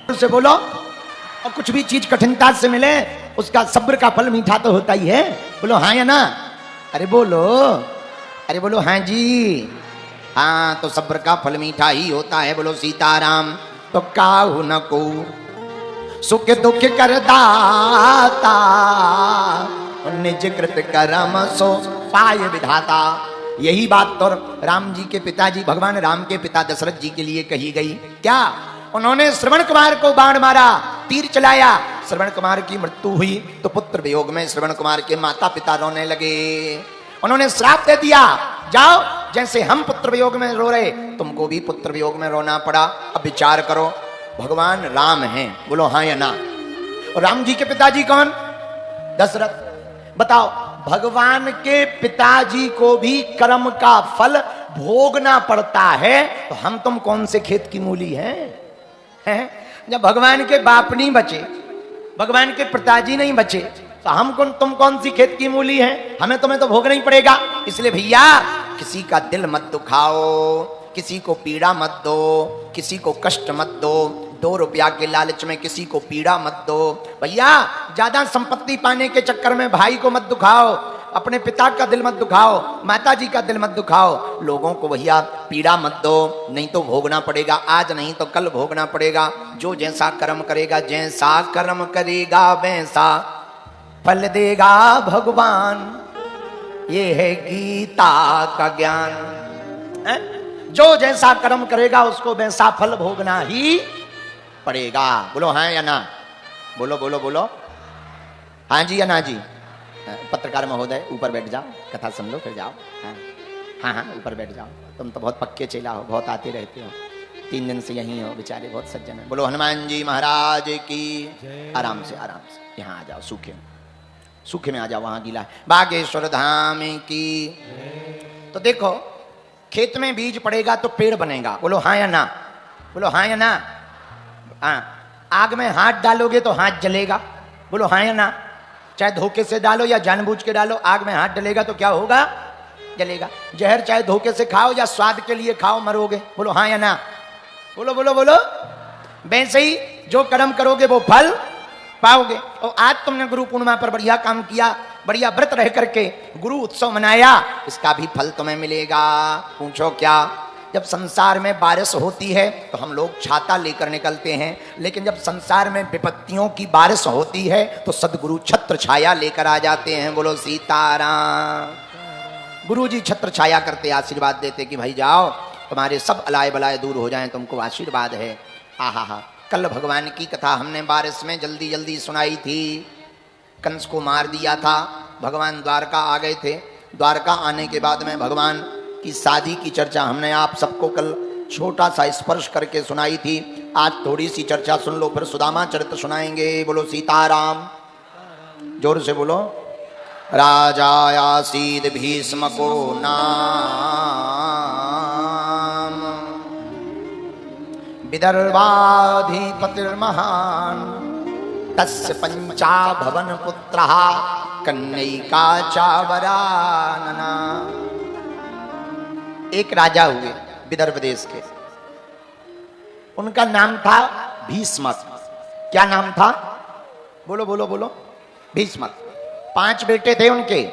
से बोलो। और कुछ भी चीज कठिनता से मिले उसका सब्र का फल मीठा तो होता ही है। बोलो हाँ या ना? अरे बोलो, अरे बोलो हाँ जी। हाँ, तो सब्र का फल मीठा ही होता है। बोलो सीताराम। तो काहू न को सुख दुख कर दाता, निज कृत कर्म सो पाय विधाता। यही बात तो राम जी के पिताजी भगवान राम के पिता दशरथ जी के लिए कही गई। क्या? उन्होंने श्रवण कुमार को बाण मारा, तीर चलाया, श्रवण कुमार की मृत्यु हुई तो पुत्र वियोग में श्रवण कुमार के माता पिता रोने लगे। उन्होंने श्राप दे दिया, जाओ जैसे हम पुत्र वियोग में रो रहे तुमको भी पुत्र वियोग में रोना पड़ा। अब विचार करो, भगवान राम हैं, बोलो हाँ या ना? और राम जी के पिताजी कौन? दशरथ। बताओ, भगवान के पिताजी को भी कर्म का फल भोगना पड़ता है, तो हम तुम कौन से खेत की मूली हैं? जब भगवान के बाप नहीं बचे, भगवान के पिताजी नहीं बचे, तो हम तुम कौन सी खेत की मूली हैं? हमें तुम्हें तो भोगना ही पड़ेगा। इसलिए भैया किसी का दिल मत दुखाओ, किसी को पीड़ा मत दो, किसी को कष्ट मत दो। 2 रुपया के लालच में किसी को पीड़ा मत दो। भैया ज्यादा संपत्ति पाने के चक्कर में भाई को मत दुखाओ, अपने पिता का दिल मत दुखाओ, माता जी का दिल मत दुखाओ। लोगों को भैया पीड़ा मत दो, नहीं तो भोगना पड़ेगा। आज नहीं तो कल भोगना पड़ेगा। जो जैसा कर्म करेगा, जैसा कर्म करेगा वैसा फल देगा भगवान। ये है गीता का ज्ञान। जो जैसा कर्म करेगा उसको वैसा फल भोगना ही पड़ेगा। बोलो हाँ या ना? बोलो बोलो बोलो, हाँ जी या ना जी? पत्रकार महोदय ऊपर बैठ जाओ, कथा सुन लो फिर जाओ। हाँ हाँ ऊपर बैठ जाओ। तुम तो बहुत पक्के चेला हो, बहुत आते रहते हो, 3 दिन से यहीं हो, बेचारे बहुत सज्जन है। बोलो हनुमान जी महाराज की। आराम से आराम से यहाँ आ जाओ, सूखे सूखे में आ जाओ, वहाँ गीला है। बागेश्वर धाम की। तो देखो, खेत में बीज पड़ेगा तो पेड़ बनेगा। बोलो हाँ या ना? बोलो हाँ या ना? हाँ। आग में हाथ डालोगे तो हाथ जलेगा। बोलो हाँ या ना? चाहे धोखे से डालो या जानबूझ के डालो, आग में हाथ डलेगा तो क्या होगा? जलेगा। जहर चाहे धोखे से खाओ या स्वाद के लिए खाओ, मरोगे। बोलो हाँ या ना? बोलो बोलो बोलो। वैसे ही जो कर्म करोगे वो फल पाओगे। और आज तुमने गुरु पूर्णिमा पर बढ़िया काम किया, बढ़िया व्रत रह करके गुरु उत्सव मनाया, इसका भी फल तुम्हें मिलेगा। पूछो क्या? जब संसार में बारिश होती है तो हम लोग छाता लेकर निकलते हैं, लेकिन जब संसार में विपत्तियों की बारिश होती है तो सदगुरु छत्र छाया लेकर आ जाते हैं। बोलो सीताराम। गुरु जी छत्र छाया करते, आशीर्वाद देते कि भाई जाओ, तुम्हारे सब अलाय बलाय दूर हो जाएं, तुमको आशीर्वाद है। आहा हा। कल भगवान की कथा हमने बारिश में जल्दी जल्दी सुनाई थी। कंस को मार दिया था, भगवान द्वारका आ गए थे। द्वारका आने के बाद में भगवान की शादी की चर्चा हमने आप सबको कल छोटा सा स्पर्श करके सुनाई थी। आज थोड़ी सी चर्चा सुन लो, फिर सुदामा चरित्र सुनाएंगे। बोलो सीताराम। जोर से बोलो। राजा आसीद भीष्म को नाम, विदर्भाधिपतिर्महान, तस्य पंचाभवन पुत्रः कन्यैका चावरानना। एक राजा हुए विदर्भ देश के, उनका नाम था भीष्मक। क्या नाम था? बोलो बोलो बोलो। भीष्मक। 5 बेटे थे उनके,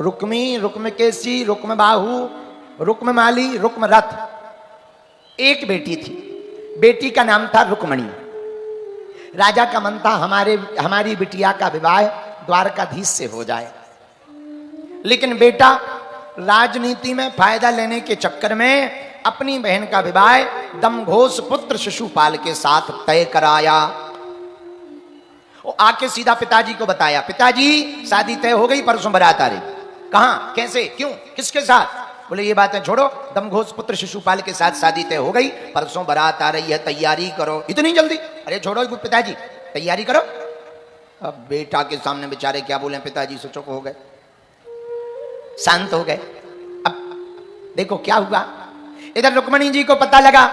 रुक्मी, रुक्मकेशी, रुक्मबाहु, रुक्ममाली, रुक्मरथ। एक बेटी थी, बेटी का नाम था रुक्मणी। राजा का मन था हमारी बिटिया का विवाह द्वारकाधीश से हो जाए, लेकिन बेटा राजनीति में फायदा लेने के चक्कर में अपनी बहन का विवाह दमघोष पुत्र शिशुपाल के साथ तय कराया। वो आके सीधा पिताजी को बताया, पिताजी शादी तय हो गई, परसों बारात आ रही। कहाँ, कैसे, क्यों, किसके साथ? बोले ये बातें छोड़ो, दमघोष पुत्र शिशुपाल के साथ शादी तय हो गई, परसों बारात आ रही है, तैयारी करो। इतनी जल्दी? अरे छोड़ो पिताजी, तैयारी करो। अब बेटा के सामने बेचारे क्या बोले, पिताजी से चुप हो गए, शांत हो गए। अब देखो क्या हुआ। इधर रुक्मणी जी को पता लगा,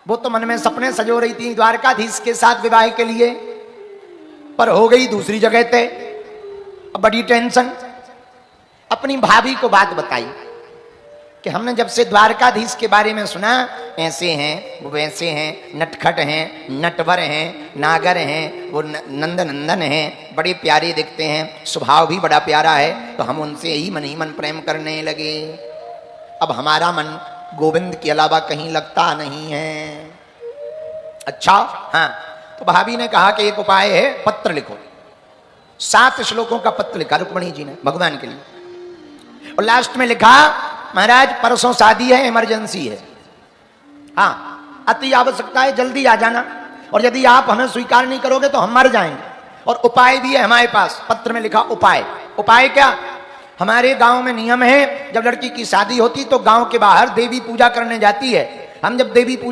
वो तो मन में सपने सजो रही थी द्वारकाधीश के साथ विवाह के लिए, पर हो गई दूसरी जगह तय। अब बड़ी टेंशन। अपनी भाभी को बात बताई, कि हमने जब से द्वारकाधीश के बारे में सुना, ऐसे हैं वो वैसे हैं, नटखट हैं, नटवर हैं, नागर हैं, वो नंद नंदन हैं, बड़े प्यारे दिखते हैं, स्वभाव भी बड़ा प्यारा है, तो हम उनसे ही मन प्रेम करने लगे। अब हमारा मन गोविंद के अलावा कहीं लगता नहीं है। अच्छा, हाँ, तो भाभी ने कहा कि एक उपाय है, पत्र लिखो। 7 श्लोकों का पत्र लिखा रुक्मणी जी ने भगवान के लिए, और लास्ट में लिखा, महाराज परसों शादी है, इमरजेंसी है, हाँ अति आवश्यकता है, जल्दी आ जाना, और यदि आप हमें स्वीकार नहीं करोगे तो हम मर जाएंगे। और उपाय भी है हमारे पास, पत्र में लिखा उपाय। उपाय क्या? हमारे गांव में नियम है, जब लड़की की शादी होती तो गांव के बाहर देवी पूजा करने जाती है। हम जब देवी पूजा